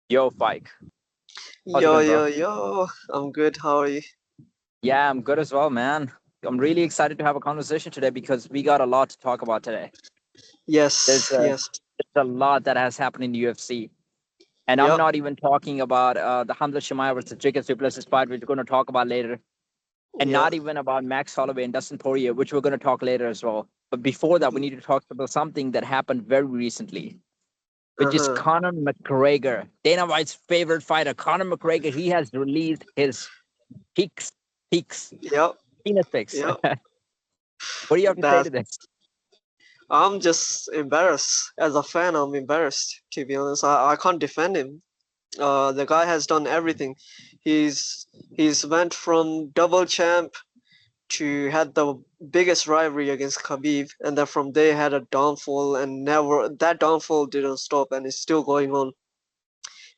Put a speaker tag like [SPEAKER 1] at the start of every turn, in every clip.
[SPEAKER 1] Yo, Faiq. How's it
[SPEAKER 2] Yo,
[SPEAKER 1] going, bro?
[SPEAKER 2] yo, yo. I'm good. How are you?
[SPEAKER 1] Yeah, I'm good as well, man. I'm really excited to have a conversation today because we got a lot to talk about today. There's
[SPEAKER 2] Yes,
[SPEAKER 1] a,
[SPEAKER 2] yes.
[SPEAKER 1] there's a lot that has happened in the UFC. And I'm
[SPEAKER 2] Yep.
[SPEAKER 1] not even talking about the Khamzat Shemaya versus Dricus Duplessis fight, which we're going to talk about later. And
[SPEAKER 2] Yeah.
[SPEAKER 1] not even about Max Holloway and Dustin Poirier, which we're going to talk later as well. But before that, we
[SPEAKER 2] Mhm.
[SPEAKER 1] need to talk about something that happened very recently, which is
[SPEAKER 2] Uh-huh.
[SPEAKER 1] Conor McGregor, Dana White's favorite fighter. Conor McGregor, he has released his peaks,
[SPEAKER 2] Yep.
[SPEAKER 1] penis pics.
[SPEAKER 2] Yep.
[SPEAKER 1] What do you have to say to
[SPEAKER 2] That
[SPEAKER 1] this?
[SPEAKER 2] I'm just embarrassed. As a fan, I'm embarrassed, to be honest. I can't defend him. The guy has done everything. He's went from double champ to had the biggest rivalry against Khabib, and then from there had a downfall, and never that downfall didn't stop, and it's still going on.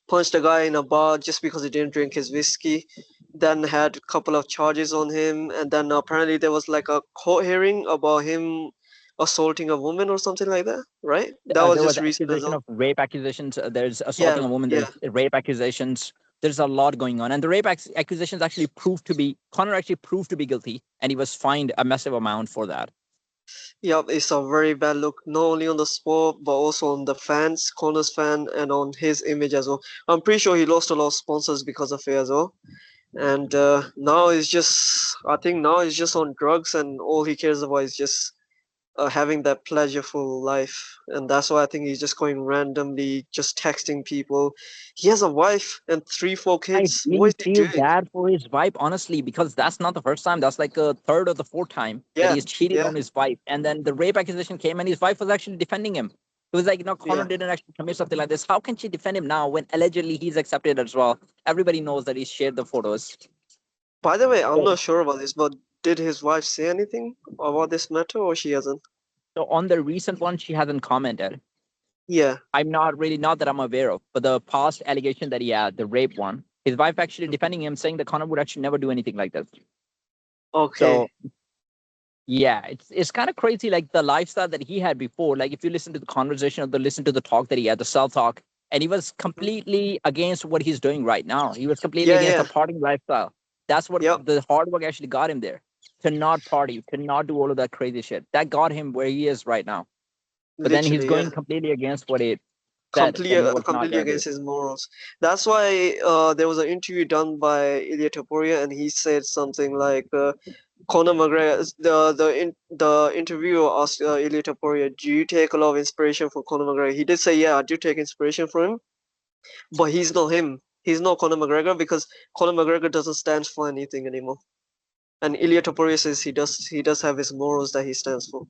[SPEAKER 2] Punched a guy in a bar just because he didn't drink his whiskey. Then had a couple of charges on him, and then apparently there was like a court hearing about him assaulting a woman or something like that, right? That was
[SPEAKER 1] There was
[SPEAKER 2] just recent as
[SPEAKER 1] accusation
[SPEAKER 2] well.
[SPEAKER 1] of rape accusations. There's assaulting
[SPEAKER 2] Yeah,
[SPEAKER 1] a woman.
[SPEAKER 2] yeah,
[SPEAKER 1] There's rape accusations. There's a lot going on, and the accusations actually proved to be Connor actually proved to be guilty, and he was fined a massive amount for that.
[SPEAKER 2] yep. It's a very bad look, not only on the sport but also on the fans, Connor's fan, and on his image as well. I'm pretty sure he lost a lot of sponsors because of it as well. And now he's just, I think now he's just on drugs, and all he cares about is just having that pleasureful life, and that's why I think he's just going randomly, just texting people. He has a wife and three, four
[SPEAKER 1] I
[SPEAKER 2] kids. What
[SPEAKER 1] really
[SPEAKER 2] is he
[SPEAKER 1] feel
[SPEAKER 2] doing?
[SPEAKER 1] bad for his wife, honestly, because that's not the first time. That's like a third or the fourth time that
[SPEAKER 2] Yeah,
[SPEAKER 1] he's cheated
[SPEAKER 2] yeah,
[SPEAKER 1] on his wife. And then the rape accusation came, and his wife was actually defending him. It was like, Connor
[SPEAKER 2] yeah.
[SPEAKER 1] didn't actually commit something like this. How can she defend him now when allegedly he's accepted as well? Everybody knows that he shared the photos.
[SPEAKER 2] By the way, I'm
[SPEAKER 1] So,
[SPEAKER 2] not sure about this, but did his wife say anything about this matter, or she hasn't?
[SPEAKER 1] so on the recent one, she hasn't commented.
[SPEAKER 2] Yeah.
[SPEAKER 1] I'm not that I'm aware of, but the past allegation that he had, the rape one, his wife actually
[SPEAKER 2] Mhm.
[SPEAKER 1] defending him, saying that Connor would actually never do anything like this.
[SPEAKER 2] Okay.
[SPEAKER 1] So yeah, it's kind of crazy, like the lifestyle that he had before. Like if you listen to the conversation or the listen to the talk that he had, the self talk, and he was
[SPEAKER 2] Mhm.
[SPEAKER 1] completely against what he's doing right now. He was completely
[SPEAKER 2] Yeah,
[SPEAKER 1] against the
[SPEAKER 2] yeah.
[SPEAKER 1] partying lifestyle. That's what
[SPEAKER 2] Yep.
[SPEAKER 1] the hard work actually got him there. To not party, to not do all of that crazy shit. That got him where he is right now. But then he's
[SPEAKER 2] Literally, yeah.
[SPEAKER 1] going completely against what he said that he was not
[SPEAKER 2] Completely
[SPEAKER 1] gonna do.
[SPEAKER 2] against his morals. That's why there was an interview done by Ilya Taporia, and he said something like, Conor McGregor. The interviewer asked Ilya Taporia, "Do you take a lot of inspiration from Conor McGregor?" He did say, "Yeah, I do take inspiration from him, but he's not him. He's not Conor McGregor because Conor McGregor doesn't stand for anything anymore." And Ilya Taporia says he does. He does have his morals that he stands for,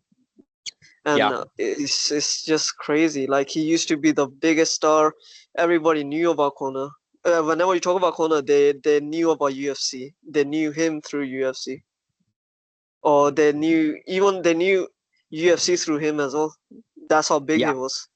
[SPEAKER 2] and
[SPEAKER 1] Yeah,
[SPEAKER 2] it's just crazy. Like he used to be the biggest star. Everybody knew about Conor. Whenever you talk about Conor, they knew about UFC. They knew him through UFC, or they knew UFC through him as well. That's how big he
[SPEAKER 1] yeah.
[SPEAKER 2] was.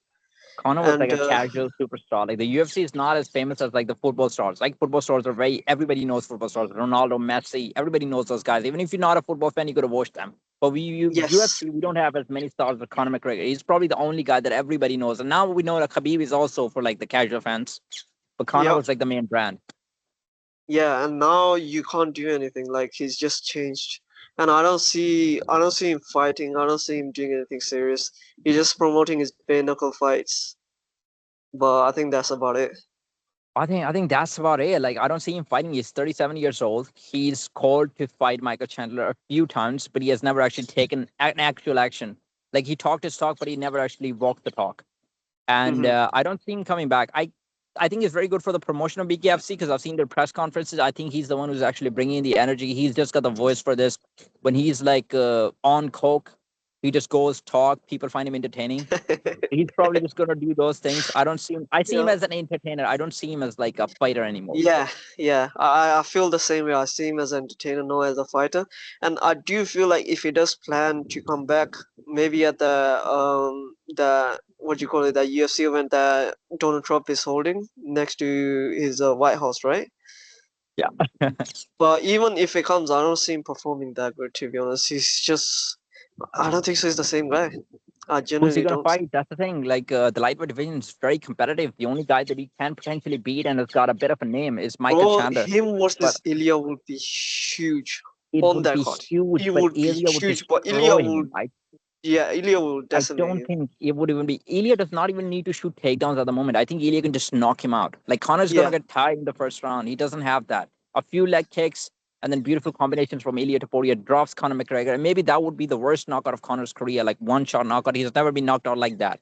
[SPEAKER 1] Conor was like
[SPEAKER 2] And
[SPEAKER 1] a casual superstar. Like the UFC is not as famous as like the football stars. Like football stars are very everybody knows football stars. Ronaldo, Messi, everybody knows those guys. Even if you're not a football fan, you could have watched them. But
[SPEAKER 2] yes,
[SPEAKER 1] UFC, we don't have as many stars as Conor McGregor. He's probably the only guy that everybody knows. And now we know that Khabib is also for like the casual fans. But Conor
[SPEAKER 2] yep,
[SPEAKER 1] was like the main brand.
[SPEAKER 2] yeah. And now you can't do anything. Like he's just changed. And I don't see him fighting. I don't see him doing anything serious. He's just promoting his bare knuckle fights. But I think that's about it.
[SPEAKER 1] I think that's about it. Like I don't see him fighting. He's 37 years old. He's called to fight Michael Chandler a few times, but he has never actually taken an actual action. Like he talked his talk, but he never actually walked the talk. And
[SPEAKER 2] Hmm.
[SPEAKER 1] I don't see him coming back. I think it's very good for the promotion of BKFC because I've seen their press conferences. I think he's the one who's actually bringing in the energy. He's just got the voice for this. When he's like on coke, he just goes talk. People find him entertaining. He's probably just gonna do those things. I don't see him. I see him
[SPEAKER 2] Yeah.
[SPEAKER 1] as an entertainer. I don't see him as like a fighter anymore.
[SPEAKER 2] Yeah, yeah. I feel the same way. I see him as an entertainer, not as a fighter. And I do feel like if he does plan to come back, maybe at the what do you call it, that UFC event that Donald Trump is holding next to his Whitehouse, right?
[SPEAKER 1] Yeah.
[SPEAKER 2] But even if it comes, I don't see him performing that good, to be honest. He's just, I don't think so. He's the same guy. I
[SPEAKER 1] Who's he
[SPEAKER 2] genuinely
[SPEAKER 1] gonna
[SPEAKER 2] don't.
[SPEAKER 1] fight? That's the thing. Like the lightweight division is very competitive. The only guy that he can potentially beat and has got a bit of a name is Michael
[SPEAKER 2] Bro,
[SPEAKER 1] Chandler.
[SPEAKER 2] him
[SPEAKER 1] But
[SPEAKER 2] versus Ilya would be huge
[SPEAKER 1] it
[SPEAKER 2] on
[SPEAKER 1] would
[SPEAKER 2] that
[SPEAKER 1] be
[SPEAKER 2] card.
[SPEAKER 1] huge.
[SPEAKER 2] He
[SPEAKER 1] But
[SPEAKER 2] would be
[SPEAKER 1] Ilya would
[SPEAKER 2] huge, but Ilya
[SPEAKER 1] destroy
[SPEAKER 2] would,
[SPEAKER 1] him.
[SPEAKER 2] yeah, Ilya will
[SPEAKER 1] I
[SPEAKER 2] decimate
[SPEAKER 1] don't
[SPEAKER 2] him.
[SPEAKER 1] think it would even be. Ilya does not even need to shoot takedowns at the moment. I think Ilya can just knock him out. Like Connor's gonna
[SPEAKER 2] Yeah,
[SPEAKER 1] get tied in the first round. He doesn't have that. A few leg kicks and then beautiful combinations from Ilya to Poirier drops Conor McGregor. And maybe that would be the worst knockout of Connor's career, like one shot knockout. He's never been knocked out like that,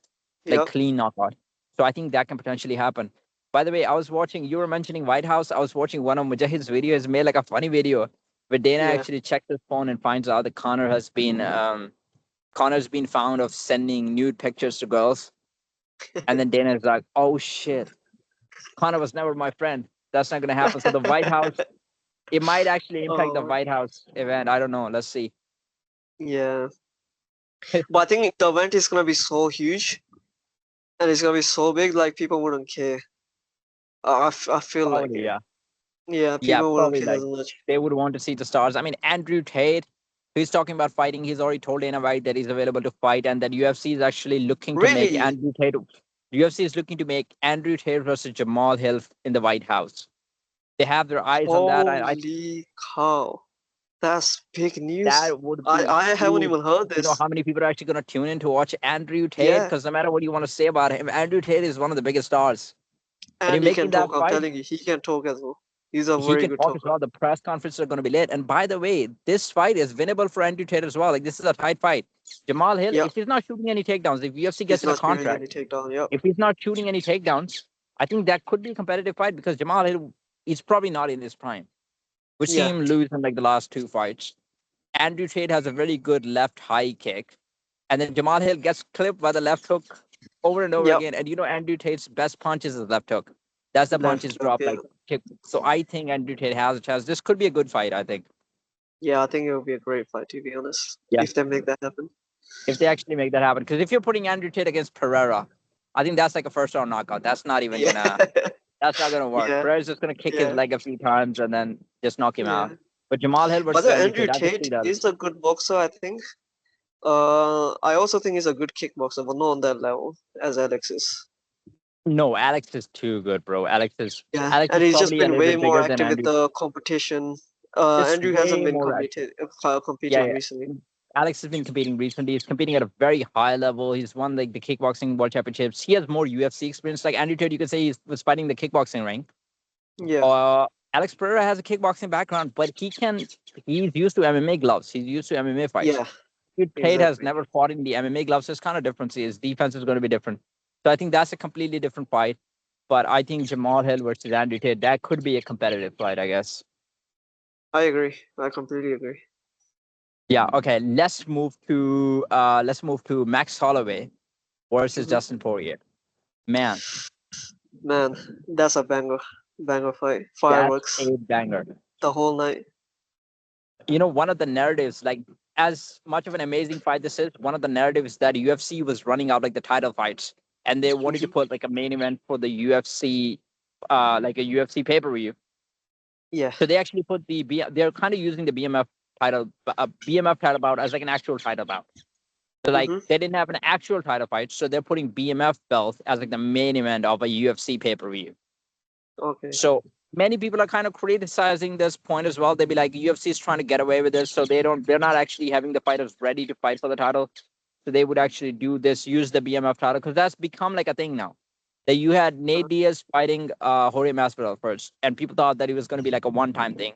[SPEAKER 1] like
[SPEAKER 2] yeah,
[SPEAKER 1] clean knockout. So I think that can potentially happen. By the way, I was watching. You were mentioning Whitehouse. I was watching one of Mujahid's videos. Made like a funny video where Dana
[SPEAKER 2] yeah.
[SPEAKER 1] actually checks his phone and finds out that Connor's been found of sending nude pictures to girls. And then Dana's like, oh shit, Connor was never my friend. That's not going to happen. So the White House, it might actually impact the
[SPEAKER 2] Oh,
[SPEAKER 1] White House event. I don't know. Let's see.
[SPEAKER 2] yeah. But I think the event is gonna be so huge and it's gonna be so big, like people wouldn't care. I feel like
[SPEAKER 1] Probably,
[SPEAKER 2] it.
[SPEAKER 1] yeah.
[SPEAKER 2] Yeah,
[SPEAKER 1] Yeah,
[SPEAKER 2] people wouldn't
[SPEAKER 1] probably
[SPEAKER 2] care
[SPEAKER 1] like
[SPEAKER 2] as much.
[SPEAKER 1] they would want to see the stars. I mean, Andrew Tate, he's talking about fighting. He's already told Dana White that he's available to fight and that UFC is actually looking to make
[SPEAKER 2] Really?
[SPEAKER 1] Andrew Tate. UFC is looking to make Andrew Tate versus Jamal Hill in the White House. They have their eyes on that. I
[SPEAKER 2] Holy cow. That's big news.
[SPEAKER 1] That would
[SPEAKER 2] I
[SPEAKER 1] be
[SPEAKER 2] I haven't
[SPEAKER 1] huge.
[SPEAKER 2] even heard
[SPEAKER 1] You know
[SPEAKER 2] this.
[SPEAKER 1] how many people are actually going to tune in to watch Andrew Tate?
[SPEAKER 2] Yeah,
[SPEAKER 1] Because no matter what you want to say about him, Andrew Tate is one of the biggest stars. And you're
[SPEAKER 2] and he can
[SPEAKER 1] making that
[SPEAKER 2] talk. I'm
[SPEAKER 1] fight,
[SPEAKER 2] telling you, he can talk as well. He's a
[SPEAKER 1] he
[SPEAKER 2] very
[SPEAKER 1] can
[SPEAKER 2] good
[SPEAKER 1] talk as
[SPEAKER 2] talker.
[SPEAKER 1] well. The press conferences are going to be lit. And by the way, this fight is winnable for Andrew Tate as well. Like, this is a tight fight. Jamal Hill,
[SPEAKER 2] Yep,
[SPEAKER 1] if he's not shooting any takedowns, if UFC
[SPEAKER 2] he's
[SPEAKER 1] gets in a
[SPEAKER 2] not shooting
[SPEAKER 1] contract,
[SPEAKER 2] any takedown. Yep.
[SPEAKER 1] if he's not shooting any takedowns, I think that could be a competitive fight because Jamal Hill, he's probably not in his prime. We've
[SPEAKER 2] Yeah,
[SPEAKER 1] seen him lose in like the last two fights. Andrew Tate has a very good left high kick. And then Jamal Hill gets clipped by the left hook over and over
[SPEAKER 2] yep.
[SPEAKER 1] again. And you know Andrew Tate's best punch is his left hook. That's the punches
[SPEAKER 2] Left hook.
[SPEAKER 1] drop
[SPEAKER 2] Yeah,
[SPEAKER 1] like kick. So I think Andrew Tate has a chance. This could be a good fight, I think.
[SPEAKER 2] yeah. I think it will be a great fight, to be honest,
[SPEAKER 1] Yeah.
[SPEAKER 2] if they make that happen.
[SPEAKER 1] If they actually make that happen. Because if you're putting Andrew Tate against Pereira, I think that's like a first round knockout.
[SPEAKER 2] Yeah,
[SPEAKER 1] That's not gonna work.
[SPEAKER 2] yeah,
[SPEAKER 1] Pereira's just gonna kick his
[SPEAKER 2] yeah,
[SPEAKER 1] leg a few times and then just knock him
[SPEAKER 2] yeah.
[SPEAKER 1] out. But Jamal Hill
[SPEAKER 2] But
[SPEAKER 1] versus
[SPEAKER 2] the
[SPEAKER 1] Andrew
[SPEAKER 2] Andrew
[SPEAKER 1] Tate, I can
[SPEAKER 2] Tate
[SPEAKER 1] see that.
[SPEAKER 2] is a good boxer, I think. I also think he's a good kickboxer, but not on that level as Alex is.
[SPEAKER 1] No, Alex is too good, bro.
[SPEAKER 2] Yeah,
[SPEAKER 1] Alex
[SPEAKER 2] and
[SPEAKER 1] is
[SPEAKER 2] he's just
[SPEAKER 1] probably a
[SPEAKER 2] been
[SPEAKER 1] little
[SPEAKER 2] way
[SPEAKER 1] bit
[SPEAKER 2] more
[SPEAKER 1] bigger than
[SPEAKER 2] active with
[SPEAKER 1] Andrew.
[SPEAKER 2] the competition.
[SPEAKER 1] Just
[SPEAKER 2] Andrew hasn't
[SPEAKER 1] way
[SPEAKER 2] been
[SPEAKER 1] more. Yeah,
[SPEAKER 2] competing
[SPEAKER 1] yeah.
[SPEAKER 2] recently.
[SPEAKER 1] Alex has been competing recently. He's competing at a very high level. He's won like the kickboxing world championships. He has more UFC experience. Like Andrew Tate, you could say he was fighting the kickboxing ring.
[SPEAKER 2] Yeah.
[SPEAKER 1] Uh, Alex Pereira has a kickboxing background, but he's used to MMA gloves. He's used to MMA fights.
[SPEAKER 2] Yeah,
[SPEAKER 1] Tate has
[SPEAKER 2] exactly.
[SPEAKER 1] never fought in the MMA gloves, so it's kind of different. His defense is going to be different. So I think that's a completely different fight. But I think Jamal Hill versus Andrew Tate, that could be a competitive fight, I guess.
[SPEAKER 2] I agree. I completely agree.
[SPEAKER 1] Yeah, okay. Let's move to Max Holloway versus
[SPEAKER 2] Hmm.
[SPEAKER 1] Dustin Poirier. Man,
[SPEAKER 2] Man, that's a banger fight.
[SPEAKER 1] that's
[SPEAKER 2] Fireworks
[SPEAKER 1] a banger.
[SPEAKER 2] the whole night.
[SPEAKER 1] You know, one of the narratives, like as much of an amazing fight this is, one of the narratives that UFC was running out like the title fights, and they wanted to
[SPEAKER 2] Hmm.
[SPEAKER 1] put like a main event for the UFC, like a UFC pay per view.
[SPEAKER 2] Yeah.
[SPEAKER 1] So they actually put they're kind of using the BMF title bout as like an actual title bout. So like
[SPEAKER 2] Hmm.
[SPEAKER 1] they didn't have an actual title fight, so they're putting BMF belt as like the main event of a UFC pay per view.
[SPEAKER 2] Okay.
[SPEAKER 1] So many people are kind of criticizing this point as well. They'd be like, UFC is trying to get away with this, so they're not actually having the fighters ready to fight for the title. So they would actually do this, use the BMF title, because that's become like a thing now. That you had Nate Diaz fighting Jorge Masvidal first, and people thought that it was going to be like a one-time thing.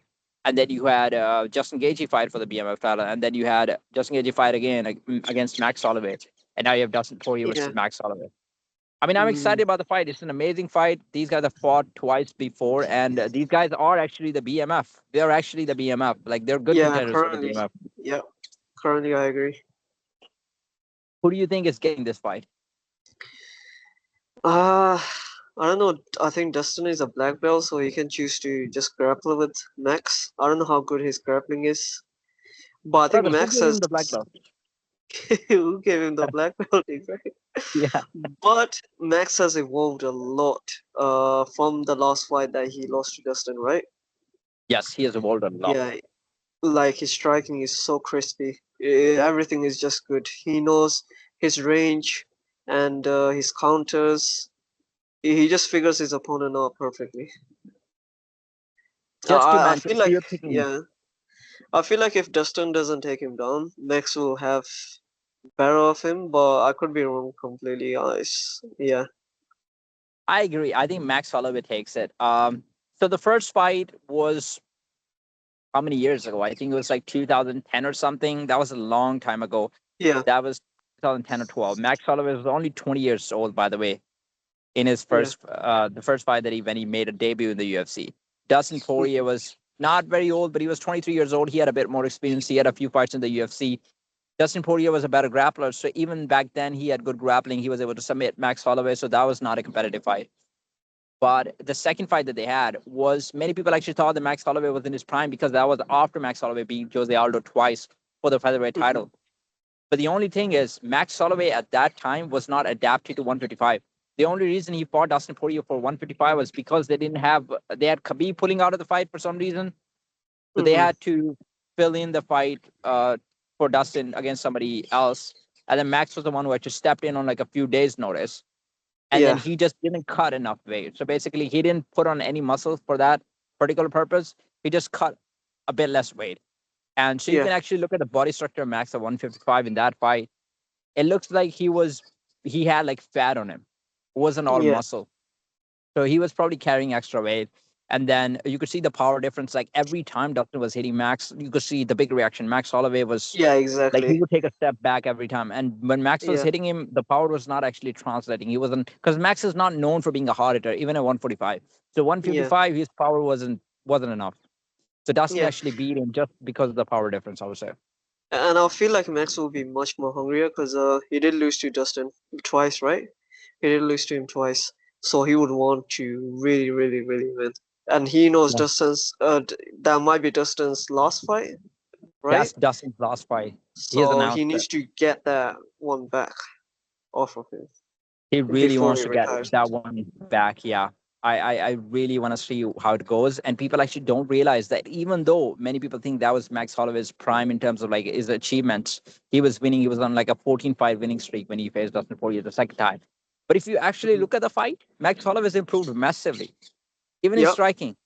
[SPEAKER 1] And then you had Justin Gaethje fight for the BMF title, and then you had Justin Gaethje fight again against Max Holloway, and now you have Dustin Poirier
[SPEAKER 2] Yeah.
[SPEAKER 1] versus Max Holloway. I mean, I'm
[SPEAKER 2] Mm,
[SPEAKER 1] excited about the fight. It's an amazing fight. These guys have fought twice before, and these guys are actually the BMF. They're actually the BMF. Like they're good
[SPEAKER 2] yeah.
[SPEAKER 1] contenders for the
[SPEAKER 2] Currently.
[SPEAKER 1] BMF.
[SPEAKER 2] Yeah. Currently, I agree.
[SPEAKER 1] Who do you think is getting this fight?
[SPEAKER 2] Uh, I don't know. I think Dustin is a black belt, so he can choose to just grapple with Max. I don't know how good his grappling is, but I think
[SPEAKER 1] Brother, who
[SPEAKER 2] Max
[SPEAKER 1] gave
[SPEAKER 2] has
[SPEAKER 1] him the black belt?
[SPEAKER 2] who gave him the black belt exactly.
[SPEAKER 1] Yeah.
[SPEAKER 2] But Max has evolved a lot from the last fight that he lost to Dustin, right?
[SPEAKER 1] Yes, he has evolved a lot.
[SPEAKER 2] Yeah, like his striking is so crispy. Everything is just good. He knows his range, and his counters. He just figures his opponent out perfectly.
[SPEAKER 1] Just to
[SPEAKER 2] I
[SPEAKER 1] mention,
[SPEAKER 2] feel
[SPEAKER 1] so
[SPEAKER 2] like,
[SPEAKER 1] you're picking.
[SPEAKER 2] yeah, I feel like if Dustin doesn't take him down, Max will have better of him, but I could be wrong completely. Yeah,
[SPEAKER 1] I agree. I think Max Holloway takes it. So the first fight was how many years ago? I think it was like 2010 or something. That was a long time ago.
[SPEAKER 2] yeah,
[SPEAKER 1] That was 2010 or 12. Max Holloway was only 20 years old, by the way, in his
[SPEAKER 2] yeah.
[SPEAKER 1] the first fight that when he made a debut in the UFC. Dustin Poirier
[SPEAKER 2] Mhm,
[SPEAKER 1] was not very old, but he was 23 years old. He had a bit more experience. He had a few fights in the UFC. Dustin Poirier was a better grappler, so even back then he had good grappling. He was able to submit Max Holloway, so that was not a competitive fight. But the second fight that they had was many people actually thought that Max Holloway was in his prime because that was after Max Holloway beat Jose Aldo twice for the featherweight
[SPEAKER 2] mhm,
[SPEAKER 1] title. But the only thing is, Max Holloway at that time was not adapted to 155. The only reason he fought Dustin Poirier for 155 was because they had Khabib pulling out of the fight for some reason. So they
[SPEAKER 2] mhm.
[SPEAKER 1] had to fill in the fight for Dustin against somebody else. And then Max was the one who had just stepped in on like a few days' notice. And then
[SPEAKER 2] Yeah,
[SPEAKER 1] he just didn't cut enough weight. So basically, he didn't put on any muscle for that particular purpose. He just cut a bit less weight. And so you
[SPEAKER 2] yeah,
[SPEAKER 1] can actually look at the body structure of Max at 155 in that fight. It looks like he had like fat on him. It wasn't all
[SPEAKER 2] yeah,
[SPEAKER 1] muscle. So he was probably carrying extra weight. And then you could see the power difference. Like every time Dustin was hitting Max, you could see the big reaction. Max Holloway was
[SPEAKER 2] yeah.
[SPEAKER 1] like he
[SPEAKER 2] Exactly.
[SPEAKER 1] would take a step back every time. And when Max was
[SPEAKER 2] Yeah,
[SPEAKER 1] hitting him, the power was not actually translating. He wasn't because Max is not known for being a hard hitter, even at 145. So
[SPEAKER 2] yeah,
[SPEAKER 1] 155, his power wasn't enough. So Dustin
[SPEAKER 2] yeah.
[SPEAKER 1] actually beat him just because of the power difference, I would say.
[SPEAKER 2] And I feel like Max will be much more hungrier because he did lose to Dustin twice, right? He did lose to him twice, so he would want to really, really, really win. And he knows
[SPEAKER 1] Yeah.
[SPEAKER 2] that might be Dustin's last fight, right?
[SPEAKER 1] That's Dustin's last fight. He has
[SPEAKER 2] So he
[SPEAKER 1] announced
[SPEAKER 2] needs
[SPEAKER 1] that
[SPEAKER 2] to get that one back off of him
[SPEAKER 1] he really
[SPEAKER 2] before
[SPEAKER 1] wants
[SPEAKER 2] he
[SPEAKER 1] to get
[SPEAKER 2] retires.
[SPEAKER 1] that one back. Yeah. I really want to see how it goes. And people actually don't realize that even though many people think that was Max Holloway's prime in terms of like his achievements, he was winning. He was on like a 14-fight winning streak when he faced Dustin Poirier the second time. But if you actually
[SPEAKER 2] Mhm.
[SPEAKER 1] look at the fight, Max Holloway's improved massively, even in
[SPEAKER 2] Yep.
[SPEAKER 1] striking.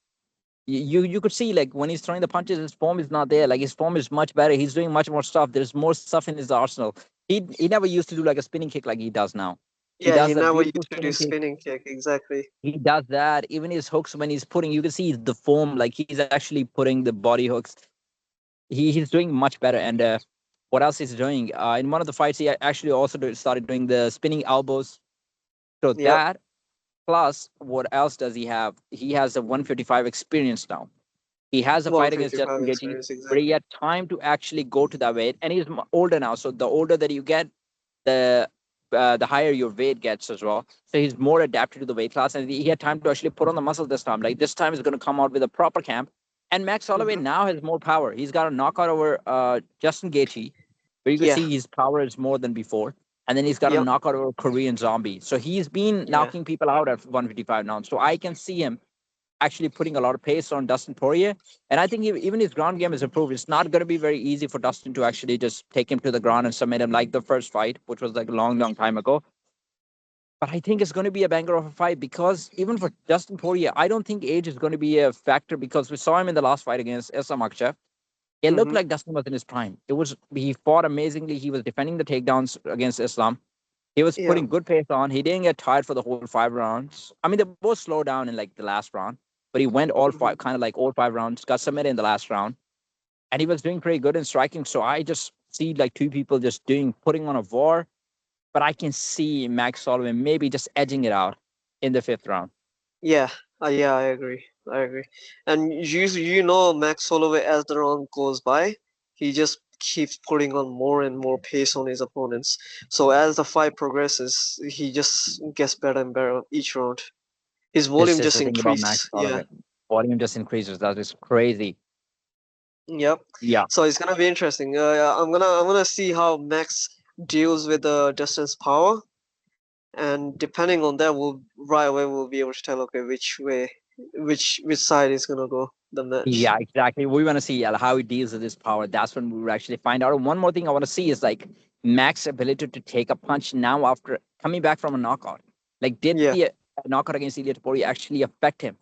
[SPEAKER 1] You could see like when he's throwing the punches, his form is not there. Like his form is much better. He's doing much more stuff. There's more stuff in his arsenal. He never used to do like a spinning kick like he does now. He
[SPEAKER 2] Yeah, he
[SPEAKER 1] does that
[SPEAKER 2] never
[SPEAKER 1] beautiful
[SPEAKER 2] used to do
[SPEAKER 1] spinning kick.
[SPEAKER 2] spinning kick. Exactly.
[SPEAKER 1] He does that. Even his hooks when he's putting, you can see the foam. Like he's actually putting the body hooks. He's doing much better. And what else is he doing? In one of the fights, he actually also started doing the spinning elbows. So
[SPEAKER 2] Yep.
[SPEAKER 1] that plus, what else does he have? He has a 155 experience now. He has a fight against
[SPEAKER 2] 155
[SPEAKER 1] Justin Gaethje,
[SPEAKER 2] experience.
[SPEAKER 1] but he
[SPEAKER 2] Exactly.
[SPEAKER 1] had time to actually go to that weight, and he's older now. So the older that you get, the the higher your weight gets as well. So he's more adapted to the weight class, and he had time to actually put on the muscle this time. Like this time, he's going to come out with a proper camp. And Max Holloway
[SPEAKER 2] Hmm.
[SPEAKER 1] now has more power. He's got a knockout over Justin Gaethje, where you could
[SPEAKER 2] Yeah.
[SPEAKER 1] see his power is more than before. And then he's got a
[SPEAKER 2] Yep.
[SPEAKER 1] knockout over Korean Zombie. So he's been
[SPEAKER 2] Yeah.
[SPEAKER 1] knocking people out at 155 now. So I can see him actually putting a lot of pace on Dustin Poirier. And I think even his ground game is improved. It's not going to be very easy for Dustin to actually just take him to the ground and submit him like the first fight, which was like a long, long time ago. But I think it's going to be a banger of a fight because even for Dustin Poirier, I don't think age is going to be a factor because we saw him in the last fight against Islam Makhachev. It looked
[SPEAKER 2] Hmm.
[SPEAKER 1] like Dustin was in his prime. He fought amazingly. He was defending the takedowns against Islam. He was
[SPEAKER 2] Yeah.
[SPEAKER 1] putting good pace on. He didn't get tired for the whole 5 rounds. I mean, they both slowed down in like the last round, but he went all
[SPEAKER 2] Hmm.
[SPEAKER 1] five, kind of like all 5 rounds, got submitted in the last round, and he was doing pretty good in striking. So I just see like two people just putting on a war, but I can see Max Sullivan maybe just edging it out in the fifth round.
[SPEAKER 2] Yeah. Yeah. I agree. I agree. And Max Holloway, as the round goes by, he just keeps putting on more and more pace on his opponents. So as the fight progresses, he just gets better and better each round. His
[SPEAKER 1] This
[SPEAKER 2] volume
[SPEAKER 1] is
[SPEAKER 2] just
[SPEAKER 1] the thing about Max
[SPEAKER 2] increases. Yeah.
[SPEAKER 1] Sullivan. Volume just increases. That is crazy.
[SPEAKER 2] Yep.
[SPEAKER 1] Yeah.
[SPEAKER 2] So it's gonna be interesting. I'm gonna see how Max deals with Dustin's power, and depending on that, right away we'll be able to tell, okay, which side is gonna go the match.
[SPEAKER 1] Yeah, exactly. We want to see how he deals with his power. That's when we will actually find out. And one more thing I want to see is like Mac's ability to take a punch now after coming back from a knockout? Like, did
[SPEAKER 2] Yeah,
[SPEAKER 1] the knockout against Ilia Topuria actually affect him,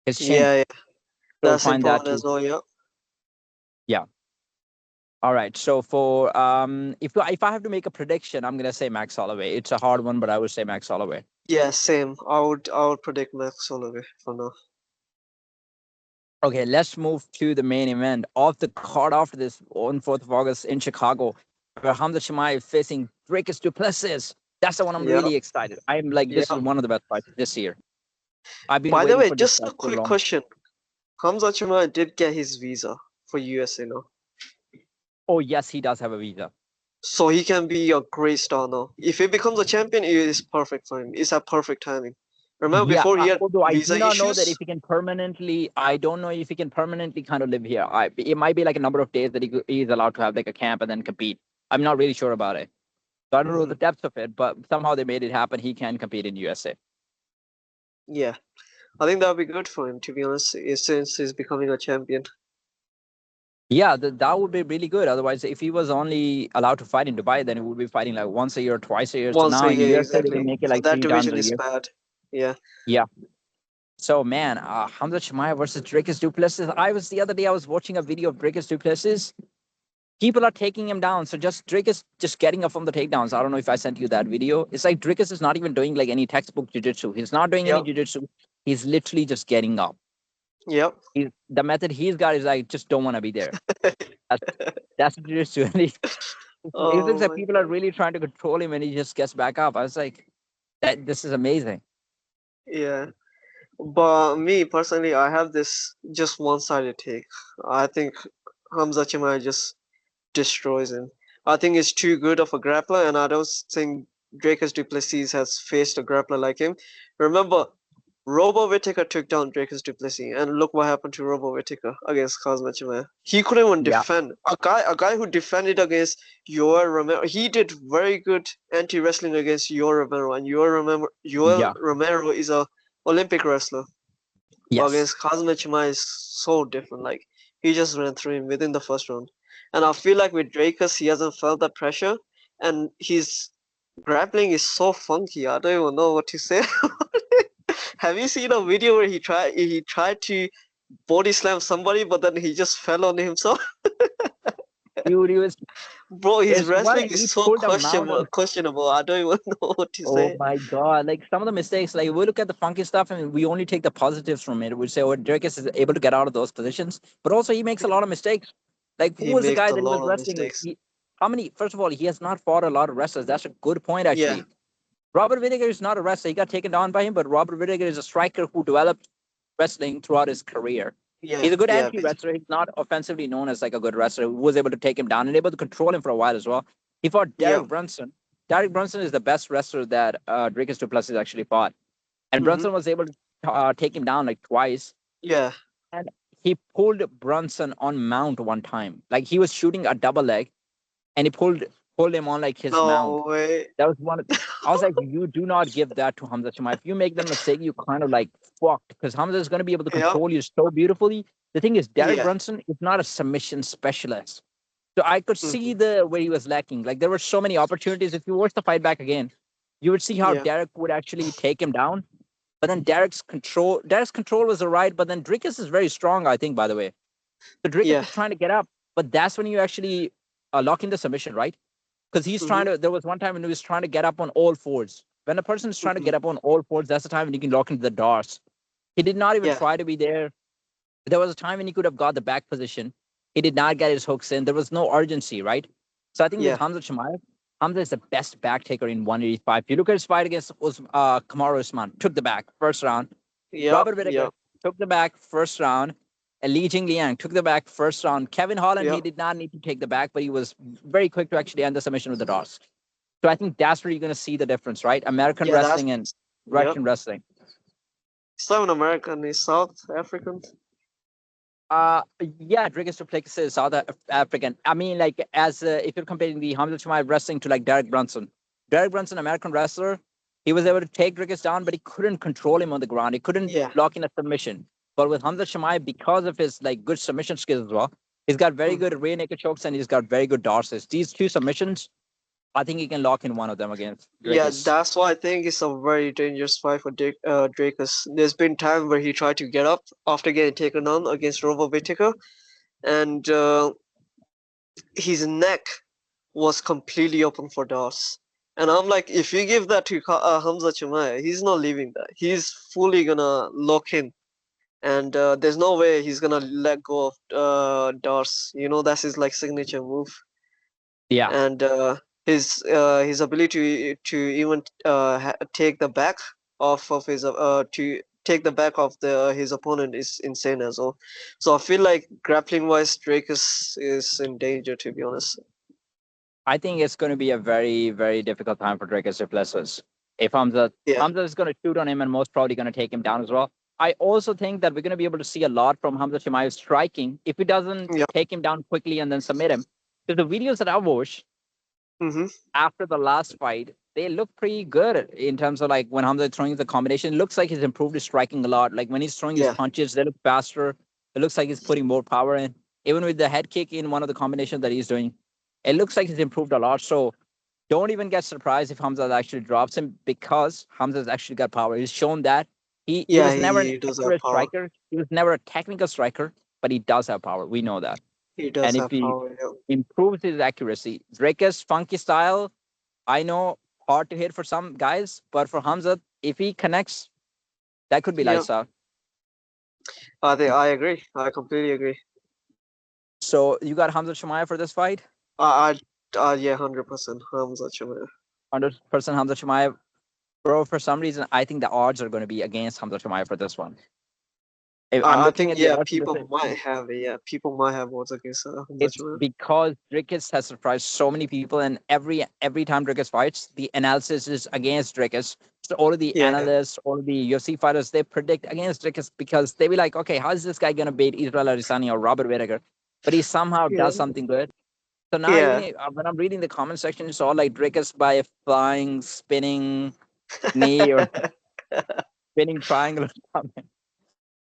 [SPEAKER 1] his chin?
[SPEAKER 2] yeah, yeah.
[SPEAKER 1] So we'll
[SPEAKER 2] That's
[SPEAKER 1] find that
[SPEAKER 2] important
[SPEAKER 1] too.
[SPEAKER 2] as well. Yeah.
[SPEAKER 1] Yeah. All right. So for if I have to make a prediction, I'm gonna say Max Holloway. It's a hard one, but I would say Max Holloway.
[SPEAKER 2] Yeah, same. I would predict Max Holloway for now.
[SPEAKER 1] Okay, let's move to the main event of the card after this on 4th of August in Chicago, where Hamza Chimaev is facing Dricus Duplessis. That's the one I'm
[SPEAKER 2] Yeah,
[SPEAKER 1] really excited. I'm like, this is
[SPEAKER 2] yeah.
[SPEAKER 1] one of the best fights this year. I've been
[SPEAKER 2] By the
[SPEAKER 1] waiting
[SPEAKER 2] way,
[SPEAKER 1] for this
[SPEAKER 2] just
[SPEAKER 1] fight
[SPEAKER 2] a
[SPEAKER 1] so
[SPEAKER 2] quick
[SPEAKER 1] long.
[SPEAKER 2] question. Khamzat did get his visa for USA now,
[SPEAKER 1] Oh yes, he does have a visa.
[SPEAKER 2] so he can be a great star now. If he becomes a champion, it is perfect for him. It's a perfect timing. Remember
[SPEAKER 1] Yeah,
[SPEAKER 2] before he had
[SPEAKER 1] although I
[SPEAKER 2] visa
[SPEAKER 1] do not know that if
[SPEAKER 2] issues?
[SPEAKER 1] he can permanently, I don't know if he can permanently kind of live here. It might be like a number of days that he's allowed to have like a camp and then compete. I'm not really sure about it. So I don't know
[SPEAKER 2] Hmm.
[SPEAKER 1] the depth of it, but somehow they made it happen. He can compete in USA.
[SPEAKER 2] Yeah, I think that would be good for him, to be honest, since he's becoming a champion.
[SPEAKER 1] Yeah, that would be really good. Otherwise, if he was only allowed to fight in Dubai, then he would be fighting like once a year, twice a year. So
[SPEAKER 2] Once
[SPEAKER 1] now
[SPEAKER 2] a
[SPEAKER 1] in
[SPEAKER 2] year,
[SPEAKER 1] USA, they can
[SPEAKER 2] exactly.
[SPEAKER 1] make it
[SPEAKER 2] So
[SPEAKER 1] like
[SPEAKER 2] that
[SPEAKER 1] 3 times
[SPEAKER 2] division
[SPEAKER 1] a
[SPEAKER 2] is
[SPEAKER 1] year.
[SPEAKER 2] bad. Yeah.
[SPEAKER 1] Yeah. So man, Hamza Chimaev versus Dricus Duplessis. The other day I was watching a video of Dricus Duplessis. People are taking him down. So just Dricus just getting up from the takedowns. I don't know if I sent you that video. It's like Dricus is not even doing like any textbook jiu-jitsu. He's not doing any
[SPEAKER 2] Yep.
[SPEAKER 1] jiu-jitsu. He's literally just getting up.
[SPEAKER 2] Yep.
[SPEAKER 1] The method he's got is like just don't want to be there. That's that's jiu-jitsu. It looks
[SPEAKER 2] Oh
[SPEAKER 1] like
[SPEAKER 2] my
[SPEAKER 1] people are
[SPEAKER 2] God.
[SPEAKER 1] really trying to control him and he just gets back up. I was like, this is amazing.
[SPEAKER 2] Yeah. But me personally, I have this just one-sided take. I think Hamza Chimaev just destroys him. I think he's too good of a grappler, and I don't think Dracus Duplessis has faced a grappler like him. Remember, Robo Whittaker took down Dracus Duplessis, and look what happened to Robo Whittaker against Khamzat Chimaev. He couldn't even
[SPEAKER 1] Yeah.
[SPEAKER 2] defend. A guy who defended against Yoel Romero. He did very good anti-wrestling against Yoel Romero, and Yoel
[SPEAKER 1] Yeah.
[SPEAKER 2] Romero is a Olympic wrestler. But
[SPEAKER 1] Yes.
[SPEAKER 2] against Kazuma Chima is so different. Like he just ran through him within the first round. And I feel like with Dracus he hasn't felt that pressure and his grappling is so funky. I don't even know what to say. Have you seen a video where he tried to body slam somebody but then he just fell on himself?
[SPEAKER 1] Dude, he was
[SPEAKER 2] Bro, his
[SPEAKER 1] there's one
[SPEAKER 2] wrestling is
[SPEAKER 1] he
[SPEAKER 2] so
[SPEAKER 1] pulled a mount on.
[SPEAKER 2] questionable. I don't even know what to
[SPEAKER 1] Oh
[SPEAKER 2] say.
[SPEAKER 1] my god! Like some of the mistakes, like we look at the funky stuff and we only take the positives from it. We say, "Oh, Dricus is able to get out of those positions," but also he makes a lot of mistakes. Like who
[SPEAKER 2] He
[SPEAKER 1] was the
[SPEAKER 2] makes
[SPEAKER 1] guy
[SPEAKER 2] a
[SPEAKER 1] that he was
[SPEAKER 2] lot of
[SPEAKER 1] wrestling with?
[SPEAKER 2] mistakes.
[SPEAKER 1] How many? First of all, he has not fought a lot of wrestlers. That's a good point,
[SPEAKER 2] Yeah,
[SPEAKER 1] actually. Robert Whittaker is not a wrestler. He got taken down by him, but Robert Whittaker is a striker who developed wrestling throughout his career.
[SPEAKER 2] yeah,
[SPEAKER 1] He's a good
[SPEAKER 2] yeah,
[SPEAKER 1] anti-wrestler. He's not offensively known as like a good wrestler who was able to take him down and able to control him for a while as well. He fought
[SPEAKER 2] yeah.
[SPEAKER 1] Derek Brunson. Derek Brunson is the best wrestler that Dricus Duplessis actually fought. And
[SPEAKER 2] Mm-hmm.
[SPEAKER 1] Brunson was able to take him down like twice.
[SPEAKER 2] Yeah.
[SPEAKER 1] And he pulled Brunson on mount one time. Like he was shooting a double leg and he pulled him on like his mount.
[SPEAKER 2] No way.
[SPEAKER 1] That was one. I was like, you do not give that to Hamza Chimaev. If you make that mistake, you kind of like fucked because Hamza is going to be able to
[SPEAKER 2] Yep.
[SPEAKER 1] control you so beautifully. The thing is, Derek
[SPEAKER 2] Yeah.
[SPEAKER 1] Brunson is not a submission specialist. So I could see
[SPEAKER 2] Hmm.
[SPEAKER 1] the where he was lacking. Like there were so many opportunities. If you watch the fight back again, you would see how
[SPEAKER 2] Yeah.
[SPEAKER 1] Derek would actually take him down. But then Derek's control was alright. But then Dricus is very strong, I think, by the way. So Dricus
[SPEAKER 2] Yeah.
[SPEAKER 1] is trying to get up, but that's when you actually lock in the submission, right? Because he's trying
[SPEAKER 2] Hmm.
[SPEAKER 1] to. There was one time when he was trying to get up on all fours. When a person is trying to
[SPEAKER 2] Hmm.
[SPEAKER 1] get up on all fours, that's the time when you can lock into the doors. He did not even
[SPEAKER 2] Yeah.
[SPEAKER 1] try to be there. There was a time when he could have got the back position. He did not get his hooks in. There was no urgency, right? So I think with
[SPEAKER 2] Yeah.
[SPEAKER 1] Hamza Chimaev, Hamza is the best back taker in 185. If you look at his fight against Kamaru Usman, took the back first round.
[SPEAKER 2] Yep.
[SPEAKER 1] Robert Whittaker
[SPEAKER 2] Yep.
[SPEAKER 1] took the back first round. And Li Jingliang took the back first round. Kevin Holland, he
[SPEAKER 2] Yep.
[SPEAKER 1] did not need to take the back, but he was very quick to actually end the submission with the doors. So I think that's where you're going to see the difference, right? American
[SPEAKER 2] Yeah. That's.
[SPEAKER 1] wrestling and
[SPEAKER 2] Yep.
[SPEAKER 1] Russian wrestling.
[SPEAKER 2] Southern American is South African.
[SPEAKER 1] Uh, yeah, Dricus Duplessis is South African. I mean, like as if you're comparing the Hamza Chimaev wrestling to like Derek Brunson. Derek Brunson, American wrestler, he was able to take Dricus down, but he couldn't control him on the ground. He couldn't
[SPEAKER 2] Yeah.
[SPEAKER 1] lock in a submission. But with Hamza Chimaev, because of his like good submission skills as well, he's got very
[SPEAKER 2] Hmm.
[SPEAKER 1] good rear naked chokes and he's got very good dorses. These two submissions I think he can lock in one of them against
[SPEAKER 2] Yeah,
[SPEAKER 1] Dricus.
[SPEAKER 2] that's why I think it's a very dangerous fight for Dracus. There's been time where he tried to get up after getting taken on against Robo Whittaker, and his neck was completely open for darts. And I'm like, if you give that to Hamza Chimaev, he's not leaving that. He's fully gonna lock in, and there's no way he's gonna let go of darts. You know, that's his like signature move,
[SPEAKER 1] Yeah,
[SPEAKER 2] and his ability to even take the back of his to take the back of the his opponent is insane as well. So I feel like grappling wise, Drake is in danger, to be honest.
[SPEAKER 1] I think it's going to be a very, very difficult time for Dricus if Lesus. If
[SPEAKER 2] Yeah,
[SPEAKER 1] Hamza is going to shoot on him and most probably going to take him down as well. I also think that we're going to be able to see a lot from Hamza Chimaev striking if he doesn't
[SPEAKER 2] yeah.
[SPEAKER 1] take him down quickly and then submit him. Because the videos that I watched
[SPEAKER 2] Mm-hmm.
[SPEAKER 1] after the last fight, they look pretty good in terms of like when Hamza is throwing the combination. It looks like he's improved his striking a lot. Like when he's throwing his
[SPEAKER 2] Yeah,
[SPEAKER 1] punches, they look faster. It looks like he's putting more power in. Even with the head kick in one of the combinations that he's doing, it looks like he's improved a lot. So don't even get surprised if Hamza actually drops him because Hamza's actually got power. He's shown that he
[SPEAKER 2] yeah.
[SPEAKER 1] was never an
[SPEAKER 2] He does have
[SPEAKER 1] accurate
[SPEAKER 2] power.
[SPEAKER 1] striker. He was never a technical striker, but he does have power. We know that.
[SPEAKER 2] He does
[SPEAKER 1] And if
[SPEAKER 2] have
[SPEAKER 1] he
[SPEAKER 2] power. Yeah.
[SPEAKER 1] improves his accuracy, Drake's funky style, I know hard to hit for some guys, but for Hamza, if he connects, that could be
[SPEAKER 2] Yeah.
[SPEAKER 1] lights out.
[SPEAKER 2] I agree. I completely agree.
[SPEAKER 1] So you got Hamza Shemaya for this fight?
[SPEAKER 2] I, yeah, 100%. Hamza Chimaev.
[SPEAKER 1] 100% Hamza Shemaya. Bro, for some reason, I think the odds are going to be against Hamza Shemaya for this one. If I'm
[SPEAKER 2] I
[SPEAKER 1] looking
[SPEAKER 2] think
[SPEAKER 1] at the
[SPEAKER 2] yeah,
[SPEAKER 1] odds,
[SPEAKER 2] people might have it. Yeah, people might have votes against Hamza
[SPEAKER 1] it's
[SPEAKER 2] Chimaev.
[SPEAKER 1] because Dricus has surprised so many people, and every time Dricus fights, the analysis is against Dricus. So all of the
[SPEAKER 2] Yeah,
[SPEAKER 1] analysts, all of the UFC fighters, they predict against Dricus because they be like, okay, how is this guy gonna beat Israel Adesanya or Robert Whittaker? But he somehow
[SPEAKER 2] yeah,
[SPEAKER 1] does something good. So now
[SPEAKER 2] yeah.
[SPEAKER 1] even when I'm reading the comment section, it's all like Dricus by a flying, spinning knee or spinning triangle or something.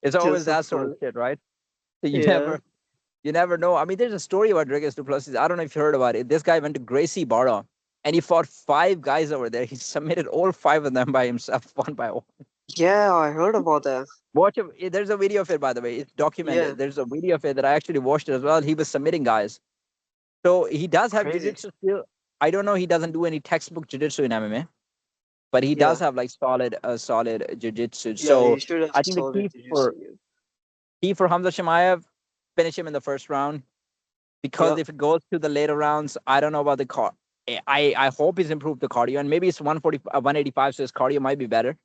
[SPEAKER 1] It's always
[SPEAKER 2] Just a
[SPEAKER 1] that sort of
[SPEAKER 2] fun.
[SPEAKER 1] shit, right? So
[SPEAKER 2] Yeah.
[SPEAKER 1] you never know. I mean, there's a story about Dricus Duplessis. I don't know if you heard about it. This guy went to Gracie Barra and he fought 5 guys over there. He submitted all 5 of them by himself, one by one.
[SPEAKER 2] Yeah, I heard about that.
[SPEAKER 1] Watch it. There's a video of it, by the way. It's
[SPEAKER 2] Yeah,
[SPEAKER 1] documented. There's a video of it that I actually watched it as well. He was submitting guys. So he does have
[SPEAKER 2] crazy.
[SPEAKER 1] jiu-jitsu skill. I don't know. He doesn't do any textbook jiu-jitsu in MMA, but he does
[SPEAKER 2] Yeah,
[SPEAKER 1] have like solid jiu-jitsu.
[SPEAKER 2] yeah.
[SPEAKER 1] So
[SPEAKER 2] He should have
[SPEAKER 1] I think the
[SPEAKER 2] solid jiu-jitsu.
[SPEAKER 1] key for Hamza Shemaev, finish him in the first round.
[SPEAKER 2] Yeah,
[SPEAKER 1] Because if it goes to the later rounds, I don't know about the car. I hope he's improved the cardio, and maybe it's 140, 185, so his cardio might be better.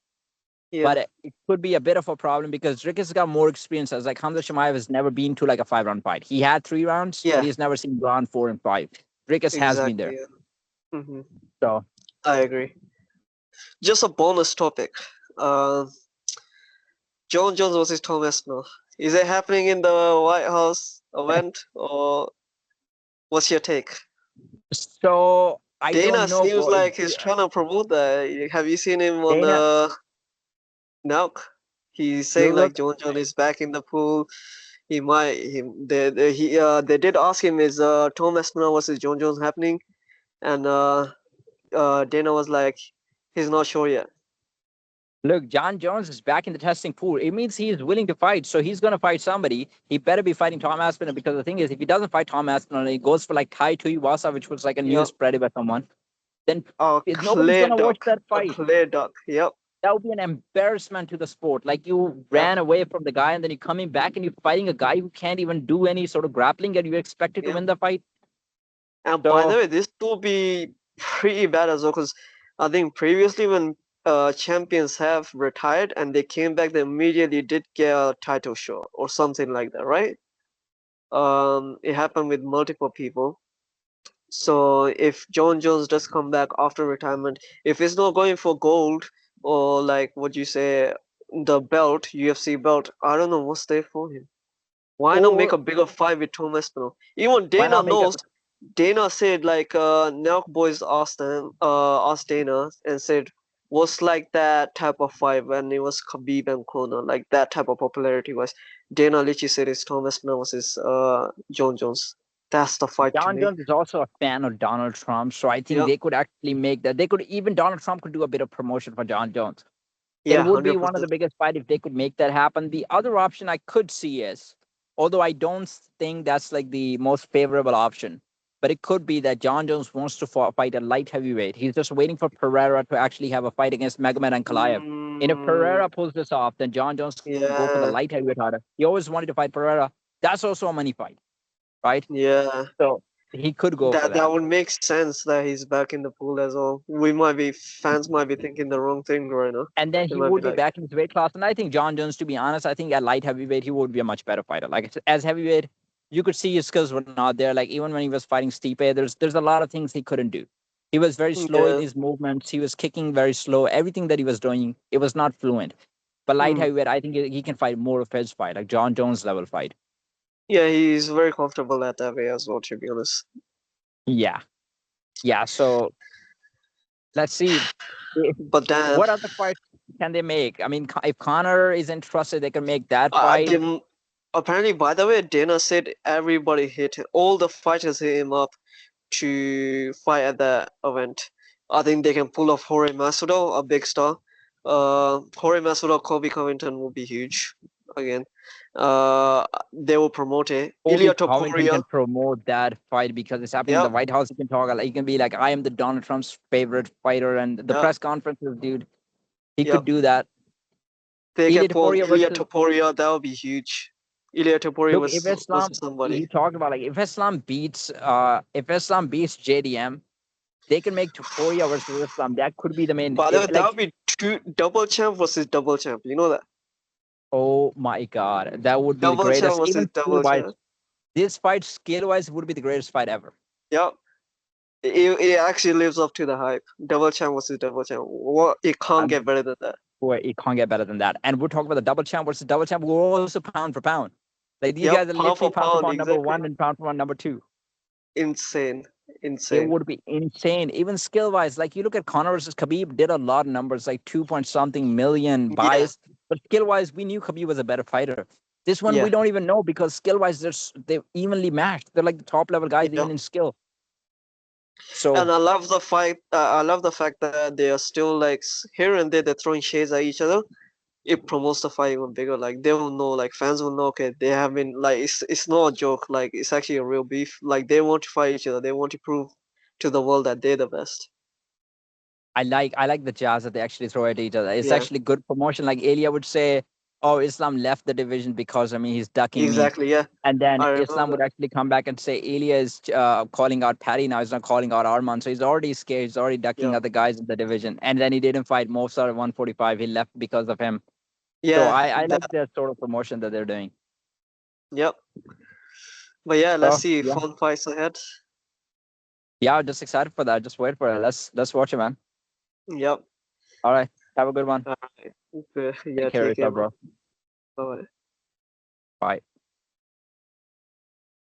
[SPEAKER 2] yeah,
[SPEAKER 1] But it could be a bit of a problem because Dricus has got more experience. As like Hamza Shemaev has never been to like a 5 round fight. He had 3 rounds, but
[SPEAKER 2] yeah.
[SPEAKER 1] he's never seen round 4 and 5. Dricus has been there.
[SPEAKER 2] Exactly. Yeah. Hmm.
[SPEAKER 1] So
[SPEAKER 2] I agree. Just a bonus topic. Uh, John Jones versus Tom Aspinall. Is it happening in the Whitehouse event, or what's your take?
[SPEAKER 1] so I
[SPEAKER 2] Dana
[SPEAKER 1] don't know,
[SPEAKER 2] seems
[SPEAKER 1] bro.
[SPEAKER 2] like he's trying to promote that. Have you seen him on
[SPEAKER 1] Dana,
[SPEAKER 2] now? He's saying like
[SPEAKER 1] look,
[SPEAKER 2] John John is back in the pool. He might they did ask him, is Tom Espinal versus John Jones happening? And Dana was like, he's not sure yet.
[SPEAKER 1] look, John Jones is back in the testing pool. It means he is willing to fight. So he's going to fight somebody. He better be fighting Tom Aspinall because the thing is, if he doesn't fight Tom Aspinall and he goes for like Tai Tuivasa, which was like a
[SPEAKER 2] Yep.
[SPEAKER 1] news spread by someone, then
[SPEAKER 2] A
[SPEAKER 1] nobody's
[SPEAKER 2] clear
[SPEAKER 1] going to watch
[SPEAKER 2] duck.
[SPEAKER 1] that
[SPEAKER 2] A
[SPEAKER 1] fight.
[SPEAKER 2] clear duck. Yep.
[SPEAKER 1] That would be an embarrassment to the sport. Like you
[SPEAKER 2] Yep.
[SPEAKER 1] ran away from the guy and then you're coming back and you're fighting a guy who can't even do any sort of grappling and you expected to
[SPEAKER 2] Yep.
[SPEAKER 1] win the fight.
[SPEAKER 2] And by the
[SPEAKER 1] So
[SPEAKER 2] way, this will be pretty bad as well, because I think previously when champions have retired and they came back, they immediately did get a title shot or something like that, right? It happened with multiple people. So if John Jones does come back after retirement, if he's not going for gold or like what you say, the belt, UFC belt, I don't know what's there for him. Why not make
[SPEAKER 1] or
[SPEAKER 2] a bigger fight with Tom Espinal? Even
[SPEAKER 1] why
[SPEAKER 2] Dana
[SPEAKER 1] not make a
[SPEAKER 2] knows. Dana said like Nelk boys asked Dana and said, what's like that type of fight when it was Khabib and Conor, like that type of popularity was. Dana literally said it's Tom Espinal versus John Jones. That's the fight to
[SPEAKER 1] John
[SPEAKER 2] me.
[SPEAKER 1] Jones is also a fan of Donald Trump, so I think
[SPEAKER 2] Yep.
[SPEAKER 1] they could actually make that. They could even Donald Trump could do a bit of promotion for John Jones. It
[SPEAKER 2] Yeah,
[SPEAKER 1] would be
[SPEAKER 2] hundred
[SPEAKER 1] one of the
[SPEAKER 2] percent.
[SPEAKER 1] biggest fight if they could make that happen. The other option I could see is, although I don't think that's like the most favorable option, but it could be that John Jones wants to fight a light heavyweight. He's just waiting for Pereira to actually have a fight against Magomed and Kalayev. And if
[SPEAKER 2] Mm,
[SPEAKER 1] Pereira pulls this off, then John Jones can go for the
[SPEAKER 2] yeah,
[SPEAKER 1] light heavyweight title. He always wanted to fight Pereira. That's also a money fight, right?
[SPEAKER 2] yeah.
[SPEAKER 1] So he could go for
[SPEAKER 2] That
[SPEAKER 1] that.
[SPEAKER 2] would make sense that he's back in the pool as well. We might be fans might be thinking the wrong thing right now.
[SPEAKER 1] And then
[SPEAKER 2] They
[SPEAKER 1] he
[SPEAKER 2] might be
[SPEAKER 1] would be
[SPEAKER 2] like,
[SPEAKER 1] back in his weight class. And I think John Jones, to be honest, I think at light heavyweight, he would be a much better fighter. Like as heavyweight, you could see his skills were not there. Like even when he was fighting Stipe, there's a lot of things he couldn't do. He was very slow in
[SPEAKER 2] yeah,
[SPEAKER 1] his movements. He was kicking very slow. Everything that he was doing, it was not fluent. But light
[SPEAKER 2] mm,
[SPEAKER 1] heavyweight, I think he can fight more of his fight, like John Jones level fight.
[SPEAKER 2] yeah. He's very comfortable at that way as well. To be honest.
[SPEAKER 1] Yeah, yeah. So let's see.
[SPEAKER 2] But then,
[SPEAKER 1] What other fights can they make? I mean, if Connor is interested, they can make that
[SPEAKER 2] I
[SPEAKER 1] fight.
[SPEAKER 2] didn't. Apparently, by the way, Dana said everybody hit all the fighters hit him up to fight at the event. I think they can pull off Jorge Masvidal, a big star. Jorge Masvidal, Kobe Covington will be huge again. They will promote it.
[SPEAKER 1] Obi
[SPEAKER 2] Ilya
[SPEAKER 1] Covington
[SPEAKER 2] Topuria,
[SPEAKER 1] can promote that fight because it's happening in the
[SPEAKER 2] yep,
[SPEAKER 1] White House. He can talk, like, he can be like, I am the Donald Trump's favorite fighter. And the
[SPEAKER 2] yep,
[SPEAKER 1] press conferences, dude, he could
[SPEAKER 2] yep.
[SPEAKER 1] do that.
[SPEAKER 2] They can
[SPEAKER 1] Ilya
[SPEAKER 2] pull on
[SPEAKER 1] Taporia
[SPEAKER 2] Ilya
[SPEAKER 1] versus,
[SPEAKER 2] Topuria. That would be huge. Ilya Topuria
[SPEAKER 1] look,
[SPEAKER 2] was versus somebody.
[SPEAKER 1] you talked about, like, if Islam beats JDM, they can make Taporia versus Islam. That could be the main,
[SPEAKER 2] By the way, that
[SPEAKER 1] like,
[SPEAKER 2] would be two double champ versus double champ. You know that
[SPEAKER 1] oh my God, that would be the
[SPEAKER 2] double champ
[SPEAKER 1] greatest.
[SPEAKER 2] versus
[SPEAKER 1] Even
[SPEAKER 2] double
[SPEAKER 1] skill wise,
[SPEAKER 2] champ.
[SPEAKER 1] this fight, skill wise, would be the greatest fight ever.
[SPEAKER 2] Yep. It actually lives up to the hype. Double champ versus double champ. What? It can't
[SPEAKER 1] Um,
[SPEAKER 2] get better than that.
[SPEAKER 1] Boy, it can't get better than that. And we're talking about the double champ versus double champ. We're also pound for pound. Like these
[SPEAKER 2] Yep,
[SPEAKER 1] guys are
[SPEAKER 2] pound
[SPEAKER 1] literally
[SPEAKER 2] for
[SPEAKER 1] pound for
[SPEAKER 2] pound,
[SPEAKER 1] pound number
[SPEAKER 2] exactly.
[SPEAKER 1] one and pound for pound number two.
[SPEAKER 2] Insane,
[SPEAKER 1] It
[SPEAKER 2] insane.
[SPEAKER 1] would be insane. Even skill wise, like you look at Conor versus Khabib, did a lot of numbers, like 2 point something million
[SPEAKER 2] Yeah,
[SPEAKER 1] buys. But skill wise, we knew Khabib was a better fighter. This one we
[SPEAKER 2] yeah,
[SPEAKER 1] don't even know because skill wise, they're evenly matched. They're like the top level guys,
[SPEAKER 2] yeah.
[SPEAKER 1] even in skill. So
[SPEAKER 2] And I love the fight. I love the fact that they are still like here and there they're throwing shades at each other. It promotes the fight even bigger. Like they will know, like fans will know. Okay, they have been like it's not a joke. Like it's actually a real beef. Like they want to fight each other. They want to prove to the world that they're the best.
[SPEAKER 1] I like the jazz that they actually throw at each other. It's
[SPEAKER 2] Yeah,
[SPEAKER 1] actually good promotion. Like Elia would say, "Oh, Islam left the division because I mean he's ducking me."
[SPEAKER 2] exactly. Yeah,
[SPEAKER 1] And then
[SPEAKER 2] I remember
[SPEAKER 1] Islam would
[SPEAKER 2] that.
[SPEAKER 1] actually come back and say, Ilya is calling out Patty now. He's not calling out Arman. So he's already scared. He's already ducking
[SPEAKER 2] Yeah,
[SPEAKER 1] other guys in the division. And then he didn't fight Mofsar at 145. He left because of him. So
[SPEAKER 2] yeah.
[SPEAKER 1] I like
[SPEAKER 2] That.
[SPEAKER 1] the sort of promotion that they're doing.
[SPEAKER 2] Yep. But yeah, let's
[SPEAKER 1] So
[SPEAKER 2] see.
[SPEAKER 1] yeah.
[SPEAKER 2] Fun fights ahead.
[SPEAKER 1] Yeah, just excited for that. Just wait for it. Let's watch it, man.
[SPEAKER 2] Yep.
[SPEAKER 1] All right. Have a good one.
[SPEAKER 2] All right. Yeah,
[SPEAKER 1] Take care of
[SPEAKER 2] take care,
[SPEAKER 1] yourself,
[SPEAKER 2] man.
[SPEAKER 1] bro.
[SPEAKER 2] Bye.
[SPEAKER 1] Bye.